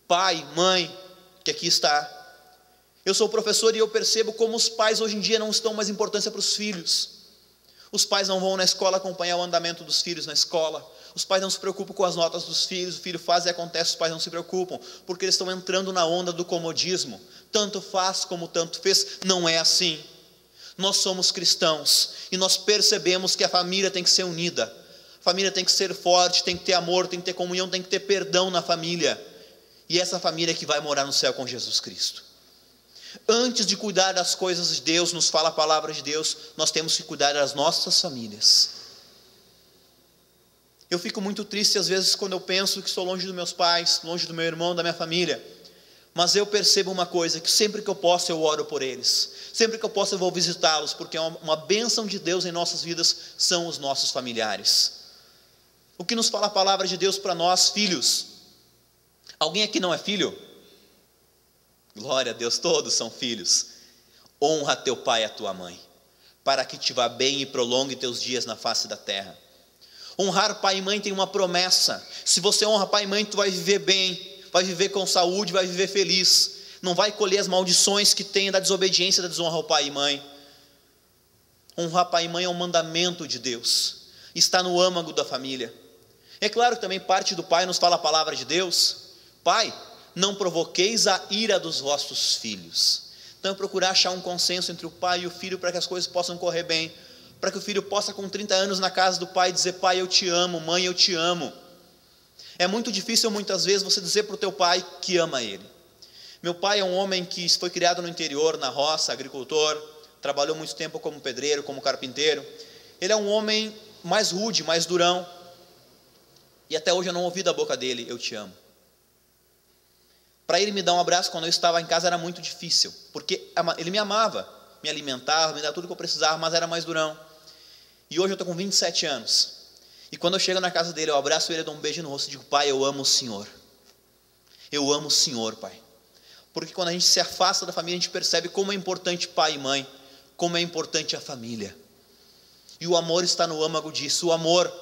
Speaker 8: Pai, mãe, que aqui está. Eu sou professor e eu percebo como os pais hoje em dia não estão mais importância para os filhos. Os pais não vão na escola acompanhar o andamento dos filhos na escola. Os pais não se preocupam com as notas dos filhos. O filho faz e acontece, os pais não se preocupam, porque eles estão entrando na onda do comodismo. Tanto faz como tanto fez. Não é assim. Nós somos cristãos e nós percebemos que a família tem que ser unida. A família tem que ser forte, tem que ter amor, tem que ter comunhão, tem que ter perdão na família. E essa família que vai morar no céu com Jesus Cristo. Antes de cuidar das coisas de Deus, nos fala a palavra de Deus, nós temos que cuidar das nossas famílias. Eu fico muito triste às vezes quando eu penso que estou longe dos meus pais, longe do meu irmão, da minha família. Mas eu percebo uma coisa, que sempre que eu posso eu oro por eles. Sempre que eu posso eu vou visitá-los, porque uma bênção de Deus em nossas vidas são os nossos familiares. O que nos fala a palavra de Deus para nós, filhos? Alguém aqui não é filho? Glória a Deus, todos são filhos. Honra teu pai e a tua mãe, para que te vá bem e prolongue teus dias na face da terra. Honrar pai e mãe tem uma promessa. Se você honra pai e mãe, tu vai viver bem, vai viver com saúde, vai viver feliz. Não vai colher as maldições que tem da desobediência, da desonra ao pai e mãe. Honrar pai e mãe é um mandamento de Deus. Está no âmago da família. É claro que também parte do pai nos fala a palavra de Deus. Pai, não provoqueis a ira dos vossos filhos. Então, procurar achar um consenso entre o pai e o filho para que as coisas possam correr bem. Para que o filho possa, com 30 anos na casa do pai, dizer: pai, eu te amo, mãe, eu te amo. É muito difícil, muitas vezes, você dizer para o teu pai que ama ele. Meu pai é um homem que foi criado no interior, na roça, agricultor, trabalhou muito tempo como pedreiro, como carpinteiro. Ele é um homem mais rude, mais durão. E até hoje eu não ouvi da boca dele: eu te amo. Para ele me dar um abraço quando eu estava em casa era muito difícil, porque ele me amava, me alimentava, me dava tudo que eu precisava, mas era mais durão. E hoje eu estou com 27 anos, e quando eu chego na casa dele, eu abraço ele, eu dou um beijo no rosto e digo: pai, eu amo o Senhor. Eu amo o Senhor, pai. Porque quando a gente se afasta da família, a gente percebe como é importante pai e mãe, como é importante a família. E o amor está no âmago disso. O amor,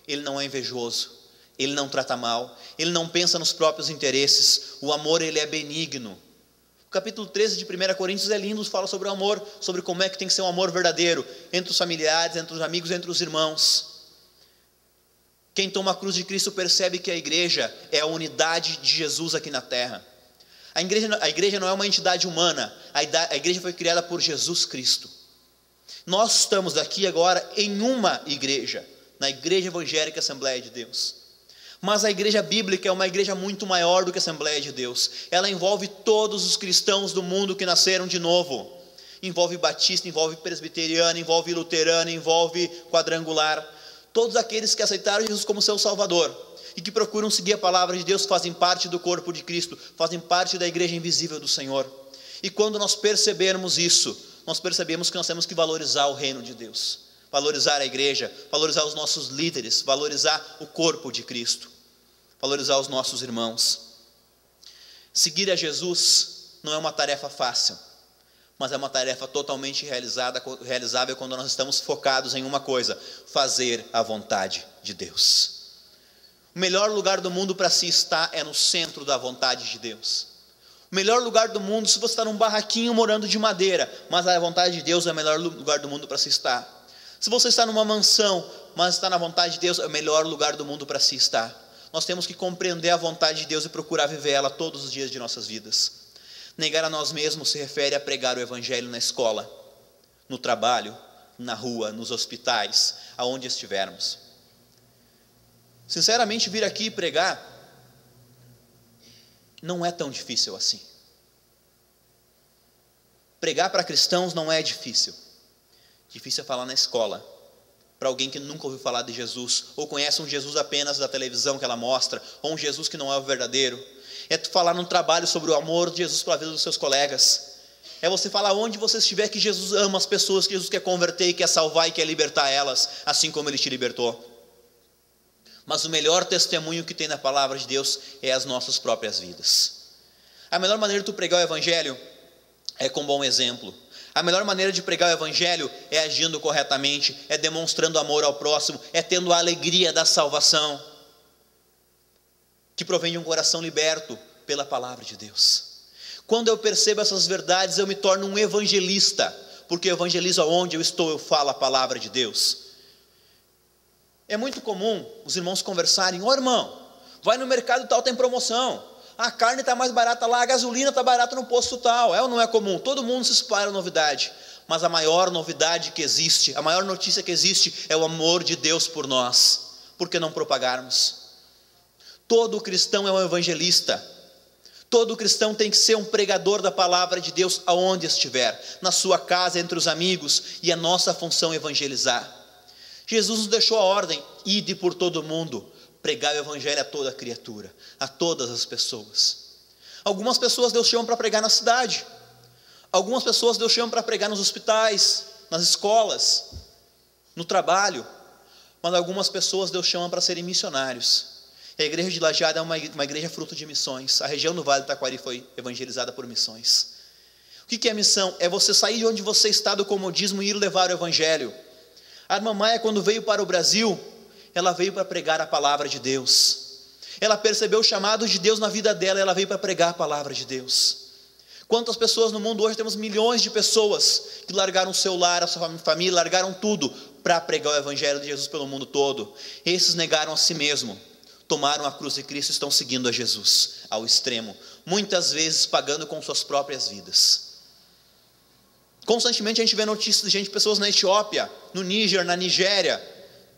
Speaker 8: ele não é invejoso. Ele não trata mal, ele não pensa nos próprios interesses. O amor, ele é benigno. O capítulo 13 de 1 Coríntios é lindo, fala sobre o amor, sobre como é que tem que ser um amor verdadeiro, entre os familiares, entre os amigos, entre os irmãos. Quem toma a cruz de Cristo percebe que a igreja é a unidade de Jesus aqui na terra. A igreja não é uma entidade humana, a igreja foi criada por Jesus Cristo. Nós estamos aqui agora em uma igreja, na Igreja Evangélica Assembleia de Deus. Mas a igreja bíblica é uma igreja muito maior do que a Assembleia de Deus. Ela envolve todos os cristãos do mundo que nasceram de novo. Envolve batista, envolve presbiteriano, envolve luterano, envolve quadrangular. Todos aqueles que aceitaram Jesus como seu Salvador e que procuram seguir a palavra de Deus fazem parte do corpo de Cristo, fazem parte da igreja invisível do Senhor. E quando nós percebermos isso, nós percebemos que nós temos que valorizar o reino de Deus, valorizar a igreja, valorizar os nossos líderes, valorizar o corpo de Cristo, valorizar os nossos irmãos. Seguir a Jesus não é uma tarefa fácil, mas é uma tarefa totalmente realizável quando nós estamos focados em uma coisa: fazer a vontade de Deus. O melhor lugar do mundo para se estar é no centro da vontade de Deus. O melhor lugar do mundo, se você está num barraquinho morando de madeira, mas a vontade de Deus é o melhor lugar do mundo para se estar. Se você está numa mansão, mas está na vontade de Deus, é o melhor lugar do mundo para se estar. Nós temos que compreender a vontade de Deus e procurar viver ela todos os dias de nossas vidas. Negar a nós mesmos se refere a pregar o evangelho na escola, no trabalho, na rua, nos hospitais, aonde estivermos. Sinceramente, vir aqui e pregar não é tão difícil assim. Pregar para cristãos não é difícil. Difícil é falar na escola, para alguém que nunca ouviu falar de Jesus, ou conhece um Jesus apenas da televisão que ela mostra, ou um Jesus que não é o verdadeiro. É tu falar no trabalho sobre o amor de Jesus pela vida dos seus colegas. É você falar onde você estiver que Jesus ama as pessoas, que Jesus quer converter e quer salvar e quer libertar elas, assim como Ele te libertou. Mas o melhor testemunho que tem na palavra de Deus é as nossas próprias vidas. A melhor maneira de tu pregar o Evangelho é com bom exemplo. A melhor maneira de pregar o Evangelho é agindo corretamente, é demonstrando amor ao próximo, é tendo a alegria da salvação, que provém de um coração liberto pela palavra de Deus. Quando eu percebo essas verdades, eu me torno um evangelista, porque eu evangelizo aonde eu estou, eu falo a palavra de Deus. É muito comum os irmãos conversarem: ó irmão, vai no mercado tal, tem promoção, a carne está mais barata lá, a gasolina está barata no posto tal. É ou não é comum? Todo mundo se espalha novidade, mas a maior novidade que existe, a maior notícia que existe é o amor de Deus por nós. Por que não propagarmos? Todo cristão é um evangelista. Todo cristão tem que ser um pregador da palavra de Deus aonde estiver, na sua casa, entre os amigos, e a nossa função é evangelizar. Jesus nos deixou a ordem: ide por todo mundo, pregar o evangelho a toda criatura, a todas as pessoas. Algumas pessoas Deus chama para pregar na cidade, algumas pessoas Deus chama para pregar nos hospitais, nas escolas, no trabalho, mas algumas pessoas Deus chama para serem missionários. A igreja de Lajeado é uma igreja fruto de missões. A região do Vale do Taquari foi evangelizada por missões. O que é missão? É você sair de onde você está do comodismo e ir levar o evangelho. A irmã Maia, quando veio para o Brasil, ela veio para pregar a palavra de Deus. Ela percebeu o chamado de Deus na vida dela, ela veio para pregar a palavra de Deus. Quantas pessoas no mundo hoje? Temos milhões de pessoas que largaram o seu lar, a sua família, largaram tudo para pregar o evangelho de Jesus pelo mundo todo. Esses negaram a si mesmo, tomaram a cruz de Cristo e estão seguindo a Jesus ao extremo, muitas vezes pagando com suas próprias vidas. Constantemente a gente vê notícias de pessoas na Etiópia, no Níger, na Nigéria,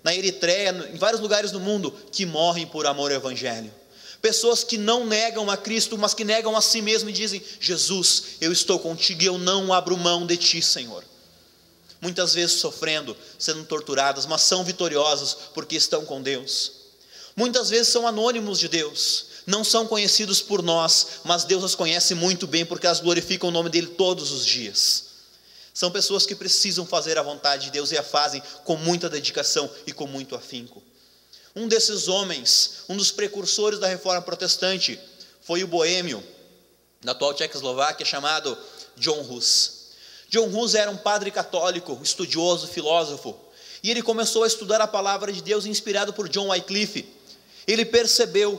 Speaker 8: na Eritreia, em vários lugares do mundo, que morrem por amor ao evangelho. Pessoas que não negam a Cristo, mas que negam a si mesmo e dizem: Jesus, eu estou contigo e eu não abro mão de ti, Senhor. Muitas vezes sofrendo, sendo torturadas, mas são vitoriosas porque estão com Deus. Muitas vezes são anônimos de Deus, não são conhecidos por nós, mas Deus os conhece muito bem porque elas glorificam o nome dele todos os dias. São pessoas que precisam fazer a vontade de Deus e a fazem com muita dedicação e com muito afinco. Um desses homens, um dos precursores da reforma protestante, foi o boêmio da atual Tchecoslováquia, chamado John Hus. John Hus era um padre católico, estudioso, filósofo, e ele começou a estudar a palavra de Deus inspirado por John Wycliffe. Ele percebeu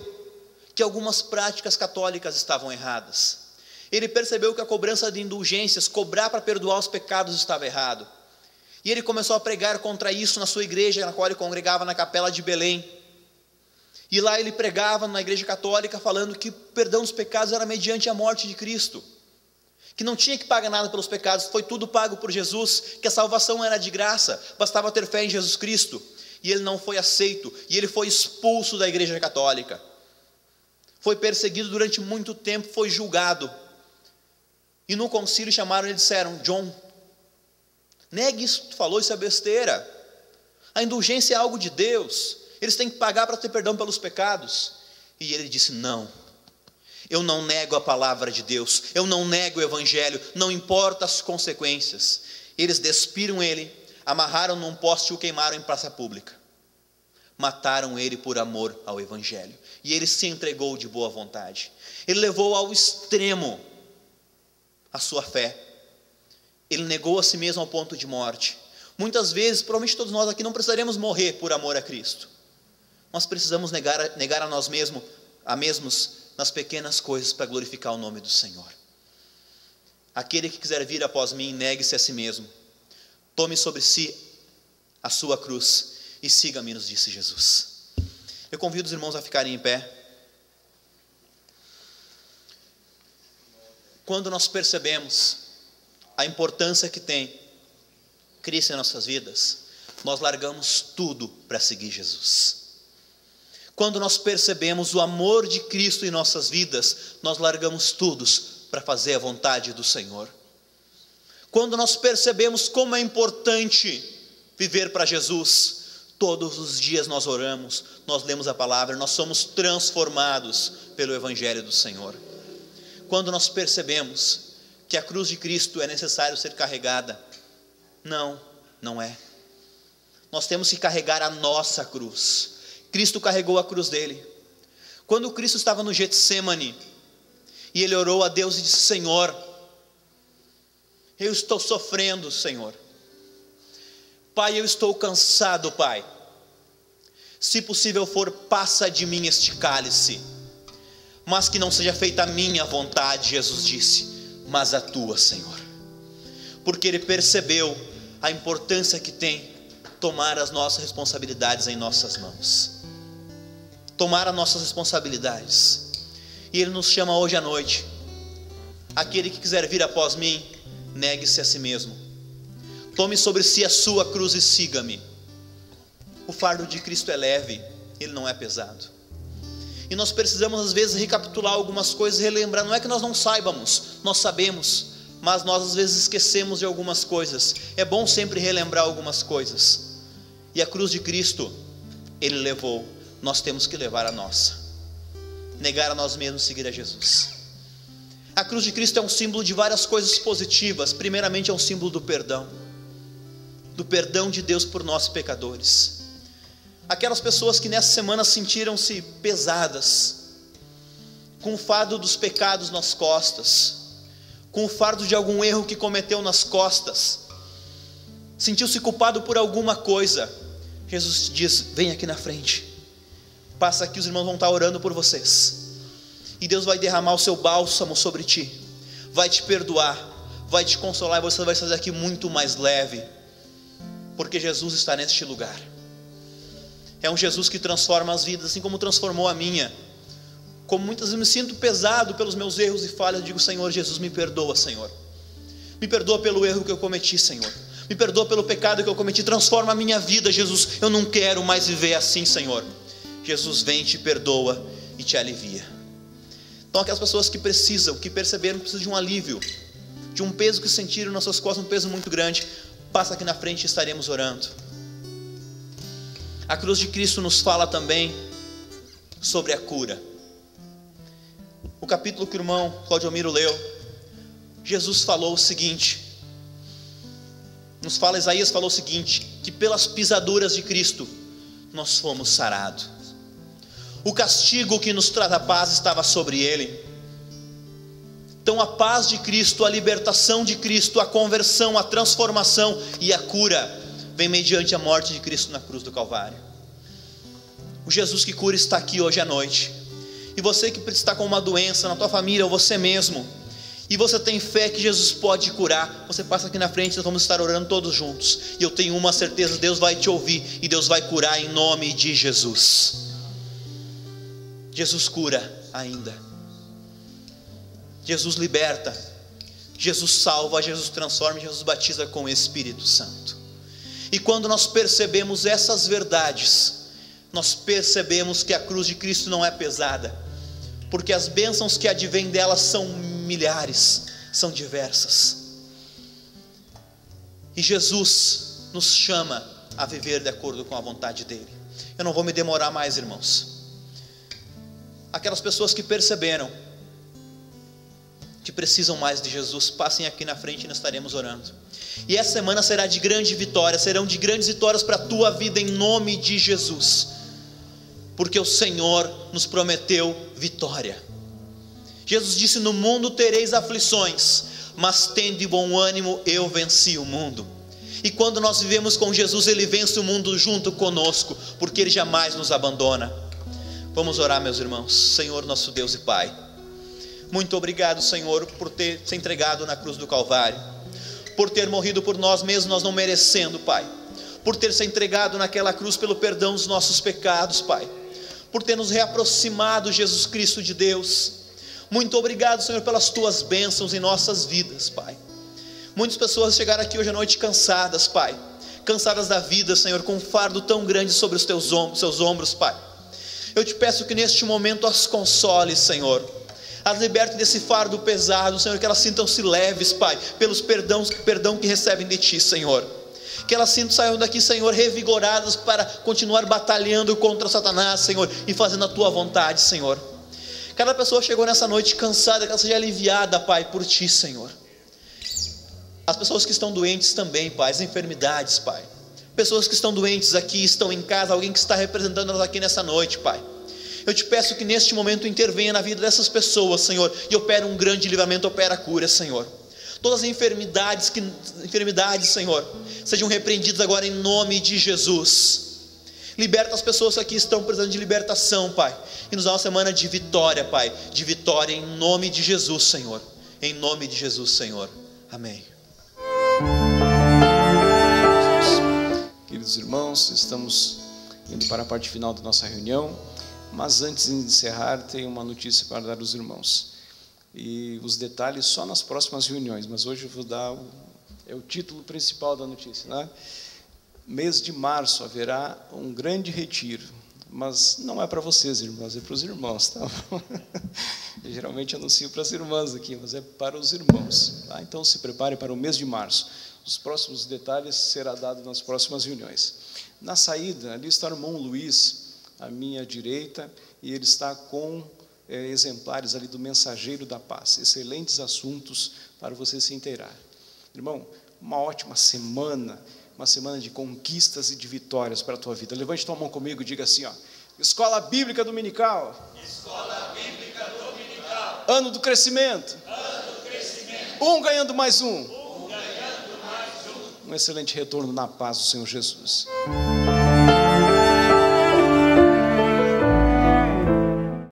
Speaker 8: que algumas práticas católicas estavam erradas. Ele percebeu que a cobrança de indulgências, cobrar para perdoar os pecados, estava errado. E ele começou a pregar contra isso na sua igreja, na qual ele congregava na capela de Belém. E lá ele pregava na igreja católica falando que o perdão dos pecados era mediante a morte de Cristo, que não tinha que pagar nada pelos pecados, foi tudo pago por Jesus, que a salvação era de graça, bastava ter fé em Jesus Cristo. E ele não foi aceito, e ele foi expulso da igreja católica. Foi perseguido durante muito tempo, foi julgado. E no concílio chamaram ele e disseram: John, negue isso que tu falou, isso é besteira. A indulgência é algo de Deus, eles têm que pagar para ter perdão pelos pecados. E ele disse: não, eu não nego a palavra de Deus, eu não nego o evangelho, não importa as consequências. Eles despiram ele, amarraram num poste e o queimaram em praça pública. Mataram ele por amor ao evangelho. E ele se entregou de boa vontade. Ele levou ao extremo a sua fé. Ele negou a si mesmo ao ponto de morte. Muitas vezes, provavelmente todos nós aqui não precisaremos morrer por amor a Cristo. Nós precisamos negar a nós mesmos nas pequenas coisas para glorificar o nome do Senhor. Aquele que quiser vir após mim, negue-se a si mesmo. Tome sobre si a sua cruz e siga-me, nos disse Jesus. Eu convido os irmãos a ficarem em pé. Quando nós percebemos a importância que tem Cristo em nossas vidas, nós largamos tudo para seguir Jesus. Quando nós percebemos o amor de Cristo em nossas vidas, nós largamos tudo para fazer a vontade do Senhor. Quando nós percebemos como é importante viver para Jesus, todos os dias nós oramos, nós lemos a palavra, nós somos transformados pelo Evangelho do Senhor. Quando nós percebemos que a cruz de Cristo é necessário ser carregada, não é. Nós temos que carregar a nossa cruz. Cristo carregou a cruz dele. Quando Cristo estava no Getsemane, e ele orou a Deus e disse: Senhor, eu estou sofrendo, Senhor. Pai, eu estou cansado, Pai. Se possível for, passa de mim este cálice, mas que não seja feita a minha vontade, Jesus disse, mas a tua, Senhor. Porque ele percebeu a importância que tem tomar as nossas responsabilidades em nossas mãos. Tomar as nossas responsabilidades. E ele nos chama hoje à noite: aquele que quiser vir após mim, negue-se a si mesmo, tome sobre si a sua cruz e siga-me. O fardo de Cristo é leve, ele não é pesado. E nós precisamos às vezes recapitular algumas coisas, relembrar. Não é que nós não saibamos, nós sabemos, mas nós às vezes esquecemos de algumas coisas. É bom sempre relembrar algumas coisas. E a cruz de Cristo ele levou, nós temos que levar a nossa. Negar a nós mesmos e seguir a Jesus. A cruz de Cristo é um símbolo de várias coisas positivas. Primeiramente é um símbolo do perdão de Deus por nós pecadores. Aquelas pessoas que nessa semana sentiram-se pesadas, com o fardo dos pecados nas costas, com o fardo de algum erro que cometeu nas costas, sentiu-se culpado por alguma coisa, Jesus diz: vem aqui na frente, passa aqui, os irmãos vão estar orando por vocês, e Deus vai derramar o seu bálsamo sobre ti, vai te perdoar, vai te consolar, e você vai sair daqui muito mais leve, porque Jesus está neste lugar. É um Jesus que transforma as vidas, assim como transformou a minha. Como muitas vezes me sinto pesado pelos meus erros e falhas, eu digo: Senhor Jesus, me perdoa, Senhor, me perdoa pelo erro que eu cometi, Senhor, me perdoa pelo pecado que eu cometi, transforma a minha vida, Jesus, eu não quero mais viver assim, Senhor. Jesus vem, te perdoa e te alivia. Então aquelas pessoas que precisam, que perceberam que precisam de um alívio, de um peso que sentiram nas suas costas, um peso muito grande, passa aqui na frente e estaremos orando. A cruz de Cristo nos fala também sobre a cura. O capítulo que o irmão Claudio Miro leu, Jesus falou o seguinte, Isaías falou o seguinte, que pelas pisaduras de Cristo nós fomos sarados. O castigo que nos traz a paz estava sobre ele. Então a paz de Cristo, a libertação de Cristo, a conversão, a transformação e a cura vem mediante a morte de Cristo na cruz do Calvário. O Jesus que cura está aqui hoje à noite. E você que está com uma doença na tua família ou você mesmo, e você tem fé que Jesus pode curar, você passa aqui na frente, nós vamos estar orando todos juntos. E eu tenho uma certeza: Deus vai te ouvir e Deus vai curar em nome de Jesus. Jesus cura ainda. Jesus liberta. Jesus salva, Jesus transforma, Jesus batiza com o Espírito Santo. E quando nós percebemos essas verdades, nós percebemos que a cruz de Cristo não é pesada, porque as bênçãos que advêm dela são milhares, são diversas. E Jesus nos chama a viver de acordo com a vontade dele. Eu não vou me demorar mais, irmãos. Aquelas pessoas que perceberam que precisam mais de Jesus, passem aqui na frente e nós estaremos orando. E essa semana será de grande vitória, serão de grandes vitórias para a tua vida em nome de Jesus, porque o Senhor nos prometeu vitória. Jesus disse: no mundo tereis aflições, mas tende bom ânimo, eu venci o mundo. E quando nós vivemos com Jesus, Ele vence o mundo junto conosco, porque Ele jamais nos abandona. Vamos orar, meus irmãos. Senhor, nosso Deus e Pai, muito obrigado, Senhor, por ter se entregado na cruz do Calvário, por ter morrido por nós mesmo, nós não merecendo, Pai, por ter se entregado naquela cruz pelo perdão dos nossos pecados, Pai, por ter nos reaproximado, Jesus Cristo, de Deus. Muito obrigado, Senhor, pelas tuas bênçãos em nossas vidas, Pai. Muitas pessoas chegaram aqui hoje à noite cansadas, Pai, cansadas da vida, Senhor, com um fardo tão grande sobre os seus ombros, Pai. Eu te peço que neste momento as consoles, Senhor, as libertem desse fardo pesado, Senhor, que elas sintam-se leves, Pai, pelos perdão que recebem de Ti, Senhor. Que elas saiam daqui, Senhor, revigoradas para continuar batalhando contra Satanás, Senhor, e fazendo a Tua vontade, Senhor. Cada pessoa chegou nessa noite cansada, que ela seja aliviada, Pai, por Ti, Senhor. As pessoas que estão doentes também, Pai, as enfermidades, Pai. Pessoas que estão doentes aqui, estão em casa, alguém que está representando nós aqui nessa noite, Pai. Eu te peço que neste momento intervenha na vida dessas pessoas, Senhor, e opera um grande livramento, opera a cura, Senhor. Todas as enfermidades, Senhor, sejam repreendidas agora em nome de Jesus. Liberta as pessoas que aqui estão precisando de libertação, Pai, e nos dá uma semana de vitória, Pai, de vitória em nome de Jesus, Senhor. Em nome de Jesus, Senhor. Amém.
Speaker 1: Queridos irmãos, estamos indo para a parte final da nossa reunião, mas antes de encerrar, tem uma notícia para dar aos irmãos. E os detalhes só nas próximas reuniões, mas hoje eu vou dar o título principal da notícia, né? Mês de março haverá um grande retiro, mas não é para vocês, irmãos, é para os irmãos, tá? Eu geralmente anuncio para as irmãs aqui, mas é para os irmãos, tá? Então se prepare para o mês de março. Os próximos detalhes será dado nas próximas reuniões. Na saída, ali está o irmão Luiz, à minha direita, e ele está com exemplares ali do Mensageiro da Paz. Excelentes assuntos para você se inteirar. Irmão, uma ótima semana, uma semana de conquistas e de vitórias para a tua vida. Levante tua mão comigo e diga assim, ó: Escola Bíblica Dominical. Escola Bíblica Dominical. Ano do crescimento. Ano do crescimento. Um ganhando mais um. Um excelente retorno na paz do Senhor Jesus.